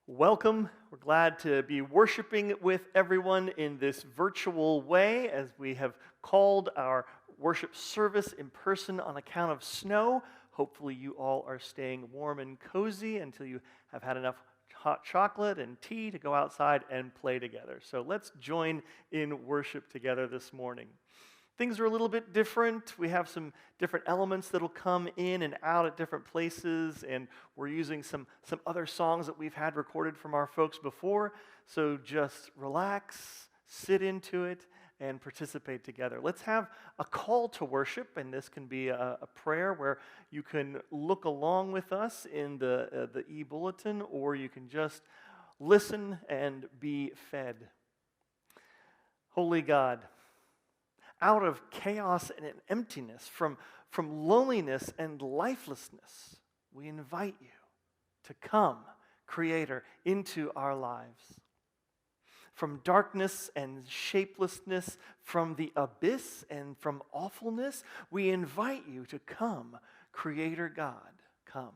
Welcome. We're glad to be worshiping with everyone in this virtual way as we have called our worship service in person on account of snow. Hopefully you all are staying warm and cozy until you have had enough hot chocolate and tea to go outside and play together. So let's join in worship together this morning. Things are a little bit different. We have some different elements that'll come in and out at different places, and we're using some other songs that we've had recorded from our folks before. So just relax, sit into it, and participate together. Let's have a call to worship, and this can be a prayer where you can look along with us in the e-bulletin, or you can just listen and be fed. Holy God, out of chaos and emptiness, from loneliness and lifelessness, we invite you to come, Creator, into our lives. From darkness and shapelessness, from the abyss and from awfulness, we invite you to come, Creator God, come.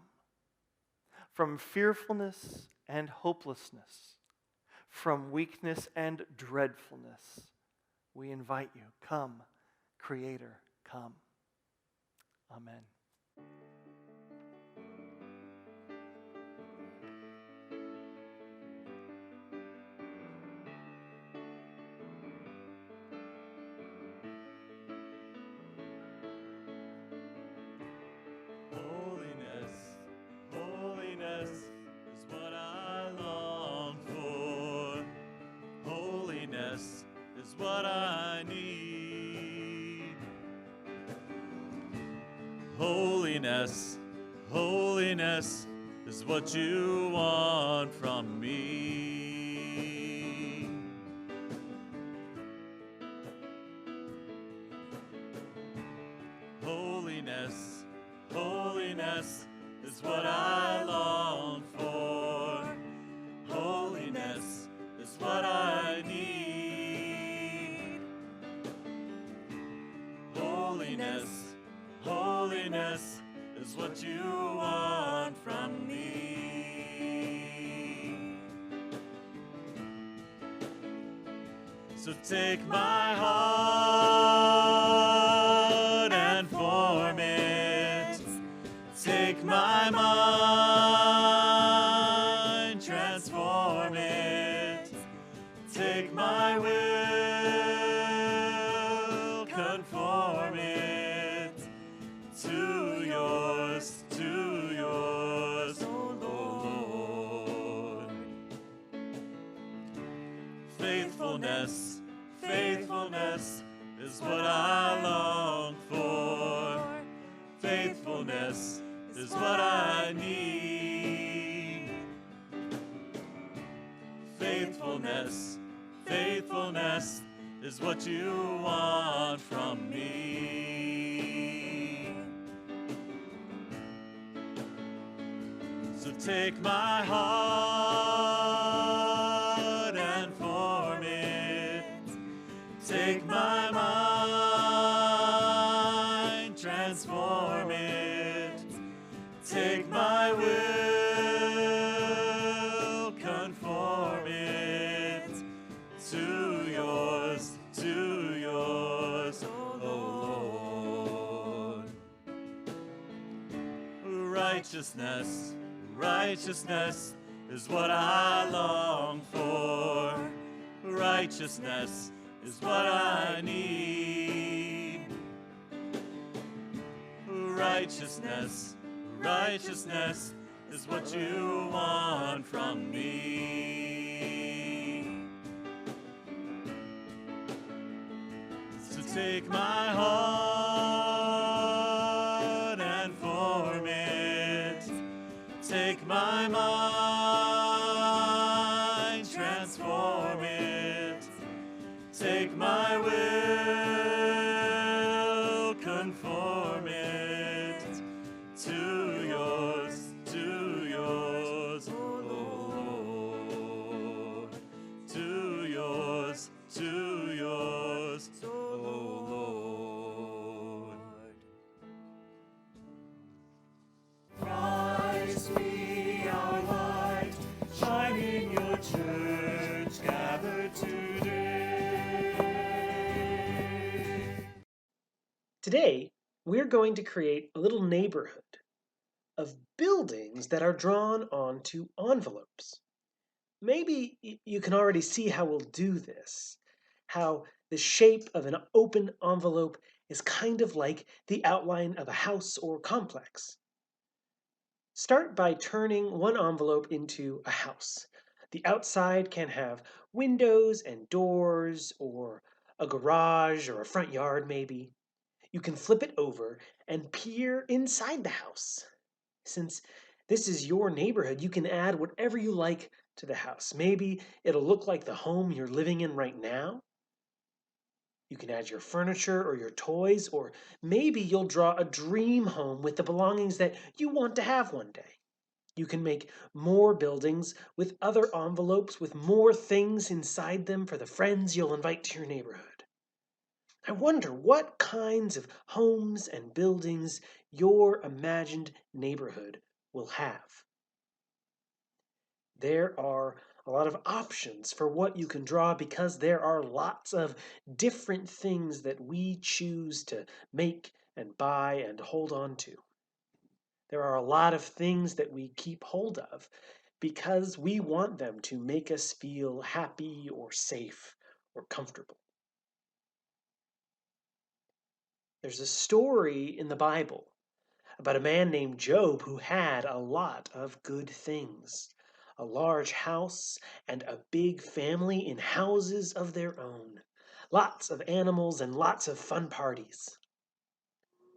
From fearfulness and hopelessness, from weakness and dreadfulness, we invite you, come, Creator, come. Amen. Holiness, holiness is what I long for. Holiness is what I need. Holiness, holiness is what you want from me. Holiness, holiness is what I long for. Holiness is what I need. Holiness, holiness is what you want from me. So take my heart and form it. Take my mind, transform it. Take my will, conform it to yours, oh Lord. Faithfulness, faithfulness is what I long for. Faithfulness is what I need. Faithfulness, faithfulness is what you want from me. So take my heart and form it. Take my mind, transform it. Take my will, conform it to yours, oh Lord. Righteousness, righteousness is what I long for. Righteousness is what I need. Righteousness, righteousness is what you want from me. So take my heart and form it. Take my mind, transform it. Take my will, conform it to yours, oh Lord. To yours, oh Lord. Christ be our light, shining Today, we're going to create a little neighborhood of buildings that are drawn onto envelopes. Maybe you can already see how we'll do this. How the shape of an open envelope is kind of like the outline of a house or complex. Start by turning one envelope into a house. The outside can have windows and doors, or a garage or a front yard, maybe. You can flip it over and peer inside the house. Since this is your neighborhood, you can add whatever you like to the house. Maybe it'll look like the home you're living in right now. You can add your furniture or your toys, or maybe you'll draw a dream home with the belongings that you want to have one day. You can make more buildings with other envelopes with more things inside them for the friends you'll invite to your neighborhood. I wonder what kinds of homes and buildings your imagined neighborhood will have. There are a lot of options for what you can draw because there are lots of different things that we choose to make and buy and hold on to. There are a lot of things that we keep hold of because we want them to make us feel happy or safe or comfortable. There's a story in the Bible about a man named Job who had a lot of good things. A large house and a big family in houses of their own. Lots of animals and lots of fun parties.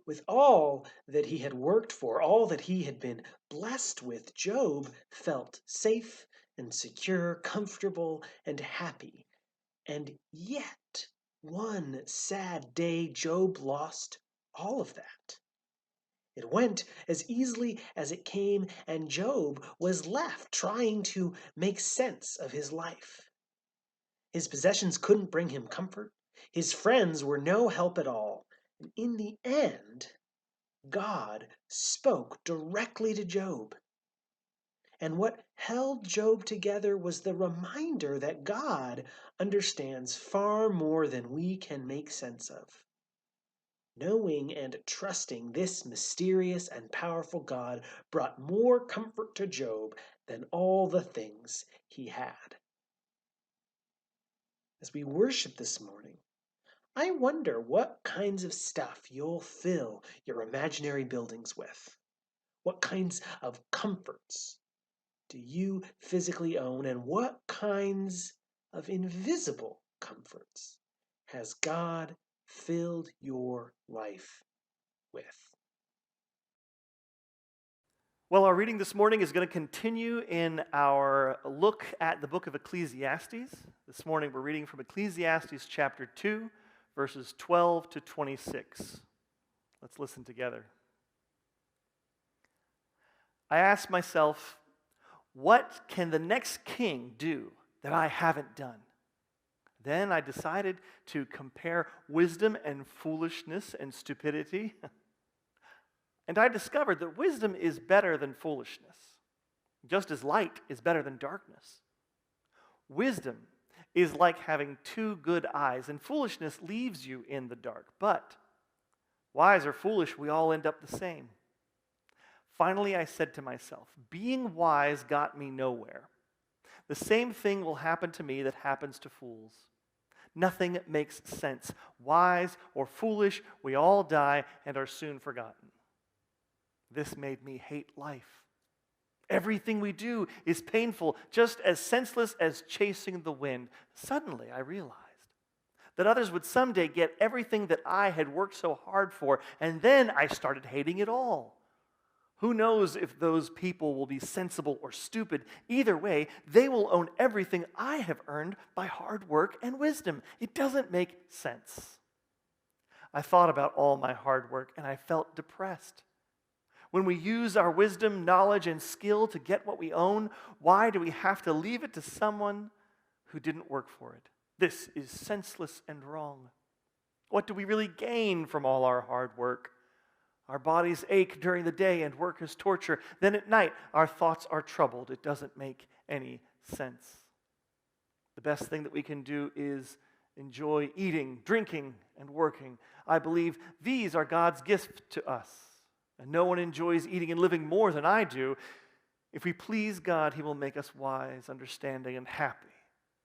With all that he had worked for, all that he had been blessed with, Job felt safe and secure, comfortable and happy. And yet, one sad day, Job lost all of that. It went as easily as it came, and Job was left trying to make sense of his life. His possessions couldn't bring him comfort. His friends were no help at all. And in the end, God spoke directly to Job. And what held Job together was the reminder that God understands far more than we can make sense of. Knowing and trusting this mysterious and powerful God brought more comfort to Job than all the things he had. As we worship this morning, I wonder what kinds of stuff you'll fill your imaginary buildings with. What kinds of comforts do you physically own, and what kinds of invisible comforts has God filled your life with? Well, our reading this morning is going to continue in our look at the book of Ecclesiastes. This morning we're reading from Ecclesiastes chapter 2, verses 12 to 26. Let's listen together. I asked myself, what can the next king do that I haven't done? Then I decided to compare wisdom and foolishness and stupidity. And I discovered that wisdom is better than foolishness, just as light is better than darkness. Wisdom is like having two good eyes, and foolishness leaves you in the dark. But wise or foolish, we all end up the same. Finally, I said to myself, being wise got me nowhere. The same thing will happen to me that happens to fools. Nothing makes sense. Wise or foolish, we all die and are soon forgotten. This made me hate life. Everything we do is painful, just as senseless as chasing the wind. Suddenly, I realized that others would someday get everything that I had worked so hard for, and then I started hating it all. Who knows if those people will be sensible or stupid? Either way, they will own everything I have earned by hard work and wisdom. It doesn't make sense. I thought about all my hard work, and I felt depressed. When we use our wisdom, knowledge, and skill to get what we own, why do we have to leave it to someone who didn't work for it? This is senseless and wrong. What do we really gain from all our hard work? Our bodies ache during the day and work is torture. Then at night, our thoughts are troubled. It doesn't make any sense. The best thing that we can do is enjoy eating, drinking, and working. I believe these are God's gift to us. And no one enjoys eating and living more than I do. If we please God, He will make us wise, understanding, and happy.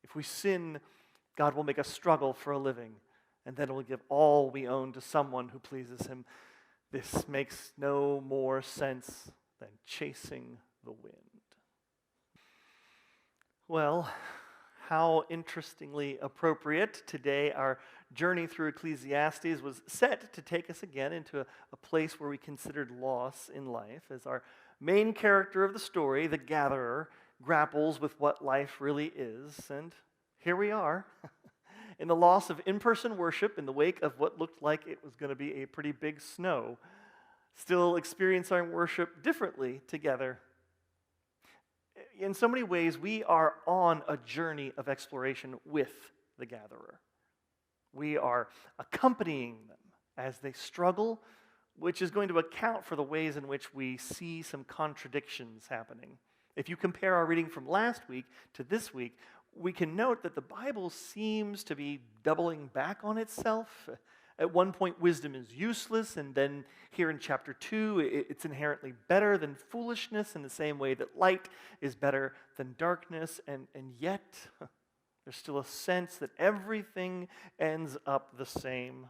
If we sin, God will make us struggle for a living, and then we'll give all we own to someone who pleases Him. This makes no more sense than chasing the wind. Well, how interestingly appropriate. Today, our journey through Ecclesiastes was set to take us again into a place where we considered loss in life, as our main character of the story, the gatherer, grapples with what life really is. And here we are, in the loss of in-person worship in the wake of what looked like it was going to be a pretty big snow, still experiencing worship differently together. In so many ways, we are on a journey of exploration with the gatherer. We are accompanying them as they struggle, which is going to account for the ways in which we see some contradictions happening. If you compare our reading from last week to this week, we can note that the Bible seems to be doubling back on itself. At one point, wisdom is useless, and then here in chapter 2, it's inherently better than foolishness in the same way that light is better than darkness, and yet there's still a sense that everything ends up the same.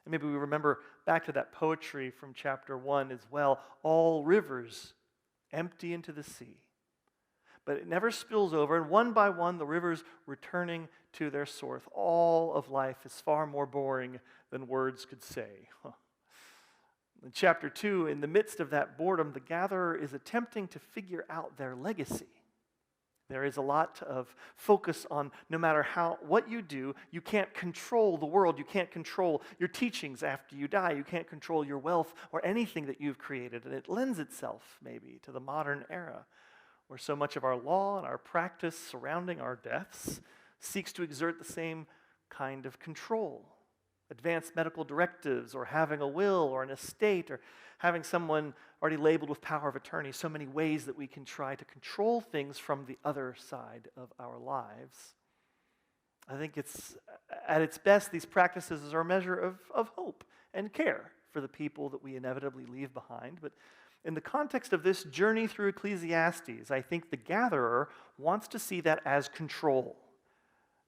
And maybe we remember back to that poetry from chapter 1 as well. All rivers empty into the sea, but it never spills over, and one by one the rivers returning to their source. All of life is far more boring than words could say. In chapter 2, in the midst of that boredom, the gatherer is attempting to figure out their legacy. There is a lot of focus on no matter what you do, you can't control the world. You can't control your teachings after you die. You can't control your wealth or anything that you've created. And it lends itself maybe to the modern era, where so much of our law and our practice surrounding our deaths seeks to exert the same kind of control. Advanced medical directives, or having a will or an estate, or having someone already labeled with power of attorney. So many ways that we can try to control things from the other side of our lives. I think it's, at its best, these practices are a measure of hope and care for the people that we inevitably leave behind. But in the context of this journey through Ecclesiastes, I think the gatherer wants to see that as control.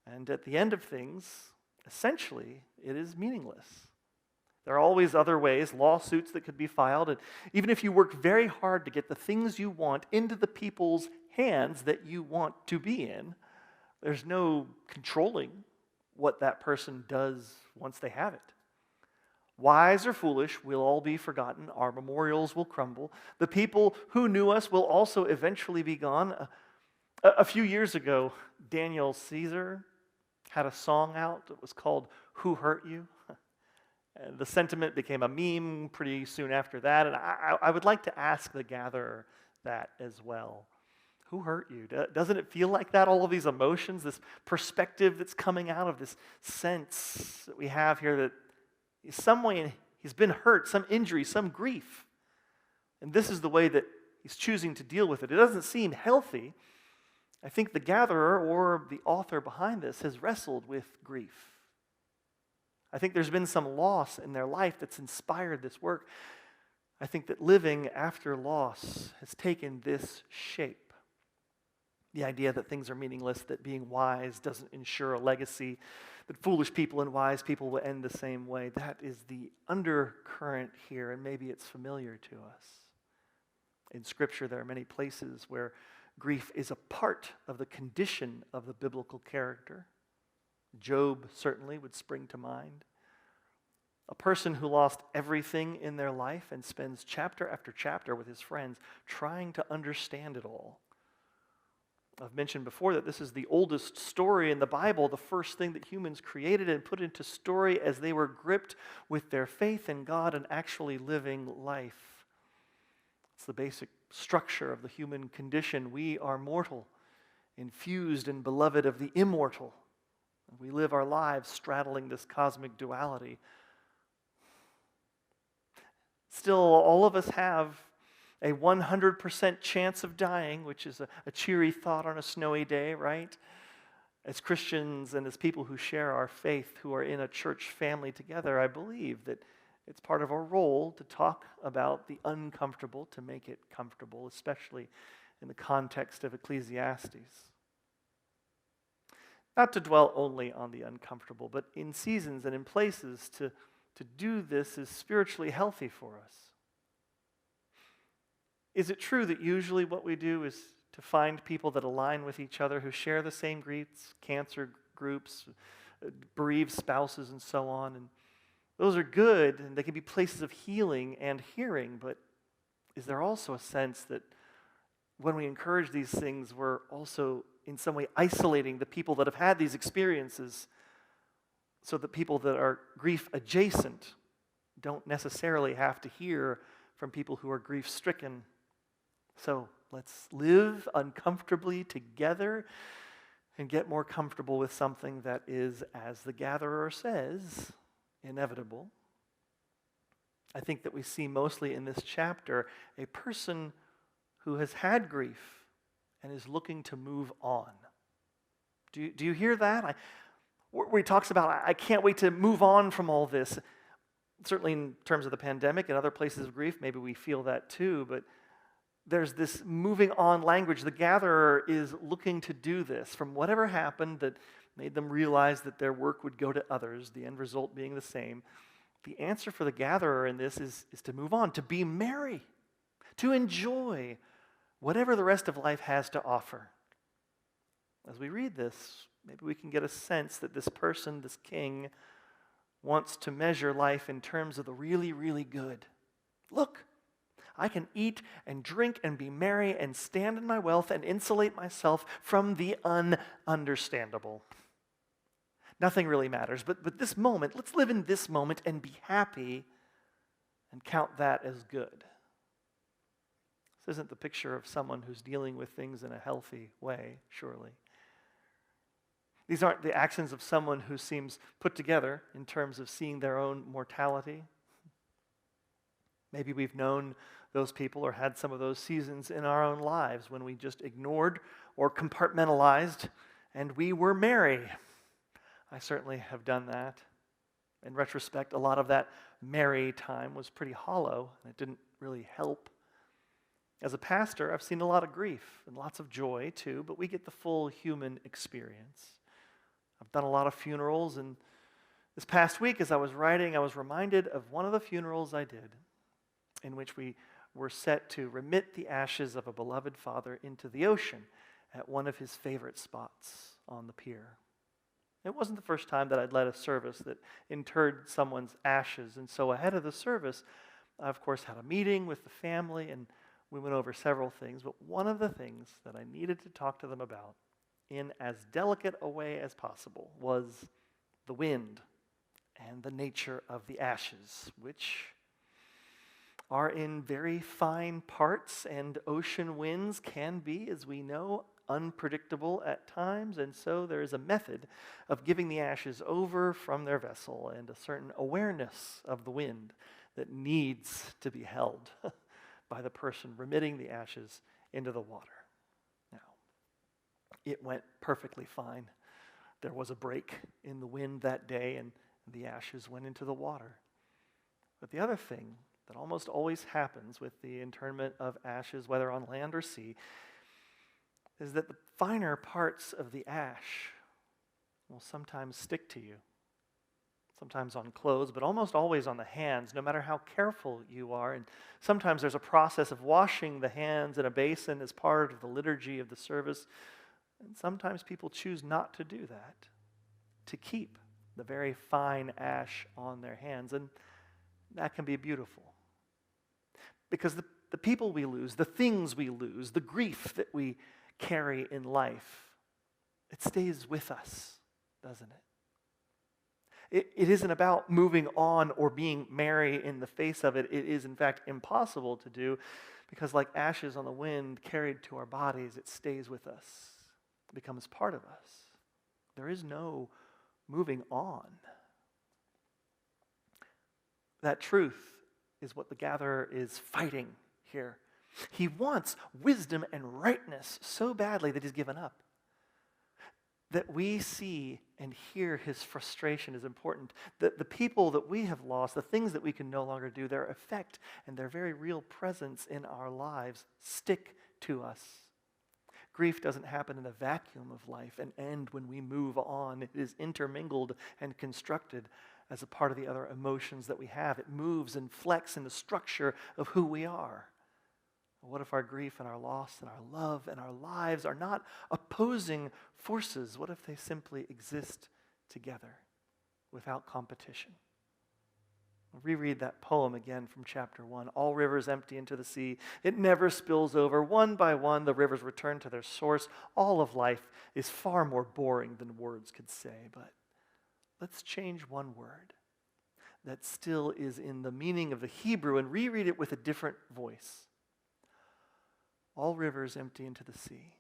And at the end of things, essentially, it is meaningless. There are always other ways, lawsuits that could be filed, and even if you work very hard to get the things you want into the people's hands that you want to be in, there's no controlling what that person does once they have it. Wise or foolish, we'll all be forgotten. Our memorials will crumble. The people who knew us will also eventually be gone. A few years ago, Daniel Caesar had a song out that was called "Who Hurt You?" And the sentiment became a meme pretty soon after that. And I would like to ask the gatherer that as well. Who hurt you? Doesn't it feel like that? All of these emotions, this perspective that's coming out of this sense that we have here that in some way he's been hurt, some injury, some grief. And this is the way that he's choosing to deal with it. It doesn't seem healthy. I think the gatherer or the author behind this has wrestled with grief. I think there's been some loss in their life that's inspired this work. I think that living after loss has taken this shape. The idea that things are meaningless, that being wise doesn't ensure a legacy, that foolish people and wise people will end the same way. That is the undercurrent here, and maybe it's familiar to us. In Scripture, there are many places where grief is a part of the condition of the biblical character. Job certainly would spring to mind. A person who lost everything in their life and spends chapter after chapter with his friends trying to understand it all. I've mentioned before that this is the oldest story in the Bible, the first thing that humans created and put into story as they were gripped with their faith in God and actually living life. It's the basic structure of the human condition. We are mortal, infused and beloved of the immortal. We live our lives straddling this cosmic duality. Still, all of us have a 100% chance of dying, which is a cheery thought on a snowy day, right? As Christians and as people who share our faith, who are in a church family together, I believe that it's part of our role to talk about the uncomfortable, to make it comfortable, especially in the context of Ecclesiastes. Not to dwell only on the uncomfortable, but in seasons and in places to do this is spiritually healthy for us. Is it true that usually what we do is to find people that align with each other, who share the same griefs, cancer groups, bereaved spouses, and so on? And those are good, and they can be places of healing and hearing, but is there also a sense that when we encourage these things, we're also in some way isolating the people that have had these experiences, so that people that are grief adjacent don't necessarily have to hear from people who are grief stricken? So let's live uncomfortably together and get more comfortable with something that is, as the gatherer says, inevitable. I think that we see mostly in this chapter a person who has had grief and is looking to move on. Do you hear that? Where he talks about, I can't wait to move on from all this. Certainly in terms of the pandemic and other places of grief, maybe we feel that too, but there's this moving on language. The gatherer is looking to do this from whatever happened that made them realize that their work would go to others, the end result being the same. The answer for the gatherer in this is to move on, to be merry, to enjoy whatever the rest of life has to offer. As we read this, maybe we can get a sense that this person, this king, wants to measure life in terms of the really, really good. Look, I can eat and drink and be merry and stand in my wealth and insulate myself from the ununderstandable. Nothing really matters, but this moment, let's live in this moment and be happy and count that as good. This isn't the picture of someone who's dealing with things in a healthy way, surely. These aren't the actions of someone who seems put together in terms of seeing their own mortality. Maybe we've known those people or had some of those seasons in our own lives when we just ignored or compartmentalized and we were merry. I certainly have done that. In retrospect, a lot of that merry time was pretty hollow and it didn't really help. As a pastor, I've seen a lot of grief and lots of joy too, but we get the full human experience. I've done a lot of funerals, and this past week as I was writing, I was reminded of one of the funerals I did in which we were set to remit the ashes of a beloved father into the ocean at one of his favorite spots on the pier. It wasn't the first time that I'd led a service that interred someone's ashes, and so ahead of the service, I of course had a meeting with the family, and we went over several things, but one of the things that I needed to talk to them about in as delicate a way as possible was the wind and the nature of the ashes, which are in very fine parts, and ocean winds can be, as we know, unpredictable at times, and so there is a method of giving the ashes over from their vessel and a certain awareness of the wind that needs to be held by the person remitting the ashes into the water. Now, it went perfectly fine. There was a break in the wind that day, and the ashes went into the water. But the other thing that almost always happens with the internment of ashes, whether on land or sea, is that the finer parts of the ash will sometimes stick to you. Sometimes on clothes, but almost always on the hands, no matter how careful you are. And sometimes there's a process of washing the hands in a basin as part of the liturgy of the service. And sometimes people choose not to do that, to keep the very fine ash on their hands. And that can be beautiful. Because the people we lose, the things we lose, the grief that we carry in life, it stays with us, doesn't it? It isn't about moving on or being merry in the face of it. It is, in fact, impossible to do because like ashes on the wind carried to our bodies, it stays with us. It becomes part of us. There is no moving on. That truth is what the gatherer is fighting here. He wants wisdom and rightness so badly that he's given up. that we see and hear his frustration is important. The people that we have lost, the things that we can no longer do, their effect and their very real presence in our lives stick to us. Grief doesn't happen in a vacuum of life and end when we move on. It is intermingled and constructed as a part of the other emotions that we have. It moves and flexes in the structure of who we are. What if our grief and our loss and our love and our lives are not opposing forces? What if they simply exist together without competition? I'll reread that poem again from chapter 1. All rivers empty into the sea. It never spills over. One by one, the rivers return to their source. All of life is far more boring than words could say, but let's change one word that still is in the meaning of the Hebrew and reread it with a different voice. All rivers empty into the sea,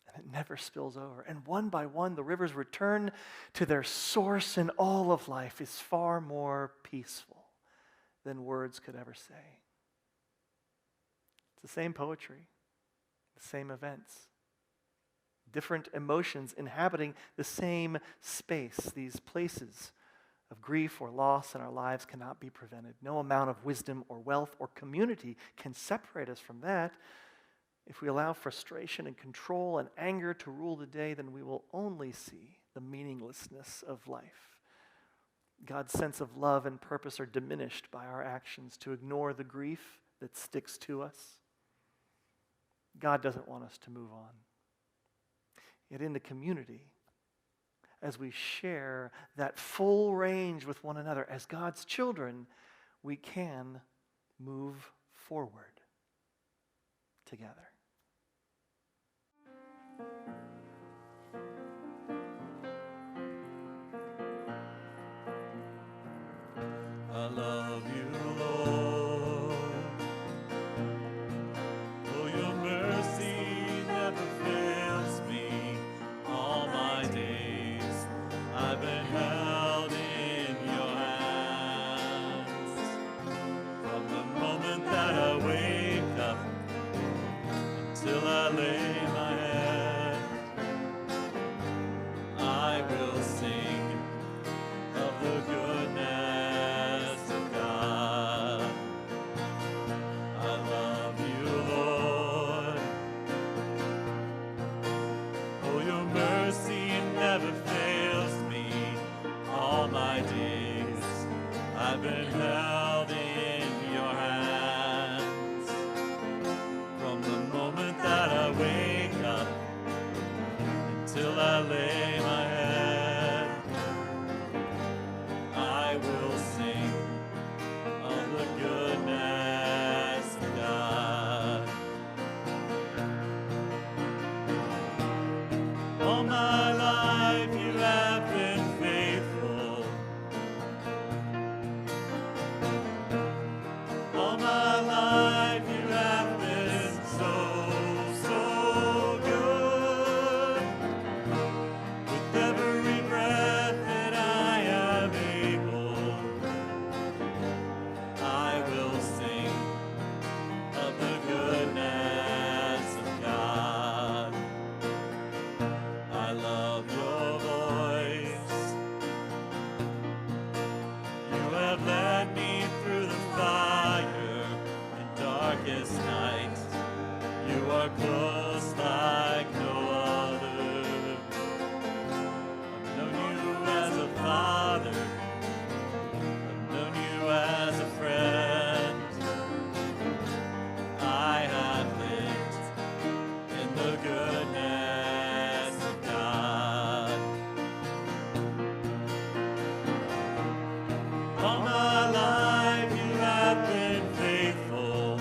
and it never spills over. And one by one, the rivers return to their source, and all of life is far more peaceful than words could ever say. It's the same poetry, the same events, different emotions inhabiting the same space. These places of grief or loss in our lives cannot be prevented. No amount of wisdom or wealth or community can separate us from that. If we allow frustration and control and anger to rule the day, then we will only see the meaninglessness of life. God's sense of love and purpose are diminished by our actions to ignore the grief that sticks to us. God doesn't want us to move on. Yet in the community, as we share that full range with one another as God's children, we can move forward together. I love you, Lord. For your mercy never fails me. All my days I've been held in your hands. From the moment that I wake up until I lay my head, I will sing of the goodness of God. I love you, Lord. Oh, your mercy never fails me. All my days I've been held in your hands. From the moment that I wake up until I lay my head, I will sing of the goodness of God. All my life you have been faithful. All my life you have been so good. With every breath that I am able, I will sing of the goodness of God. I love your voice. You have led me through the fire and darkest night. You are close like no other. I've known you as a father. I've known you as a friend. I have lived in the goodness of God. All my life you have been faithful.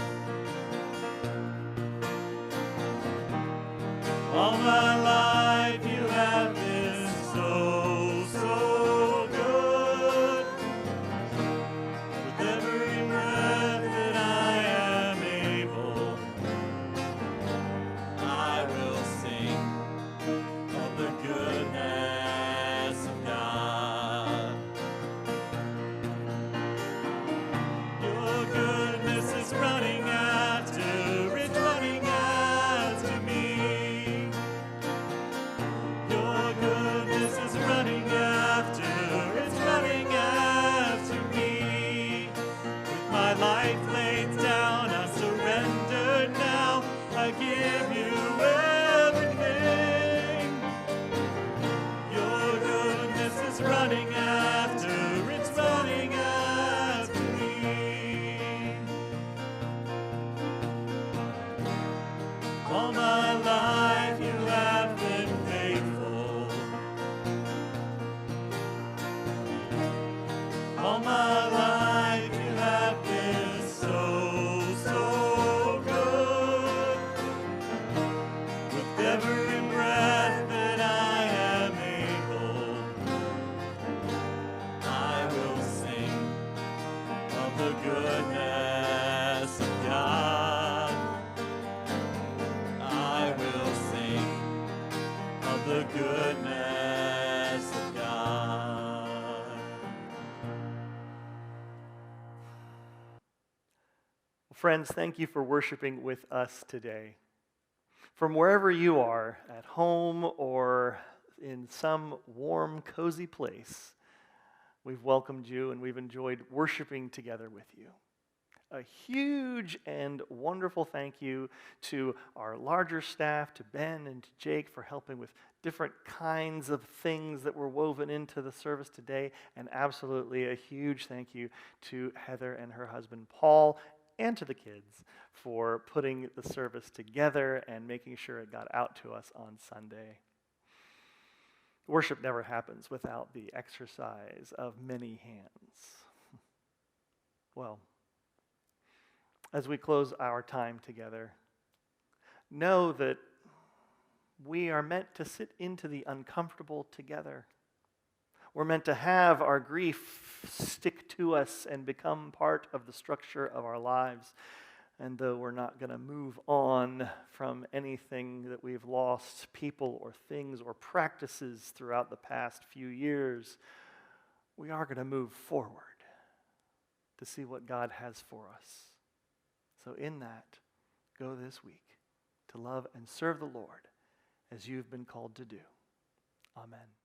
Friends, thank you for worshiping with us today. From wherever you are, at home or in some warm, cozy place, we've welcomed you and we've enjoyed worshiping together with you. A huge and wonderful thank you to our larger staff, to Ben and to Jake for helping with different kinds of things that were woven into the service today. And absolutely a huge thank you to Heather and her husband Paul and to the kids for putting the service together and making sure it got out to us on Sunday. Worship never happens without the exercise of many hands. Well, as we close our time together, know that we are meant to sit into the uncomfortable together. We're meant to have our grief stick to us and become part of the structure of our lives. And though we're not going to move on from anything that we've lost, people or things or practices throughout the past few years, we are going to move forward to see what God has for us. So in that, go this week to love and serve the Lord as you've been called to do. Amen.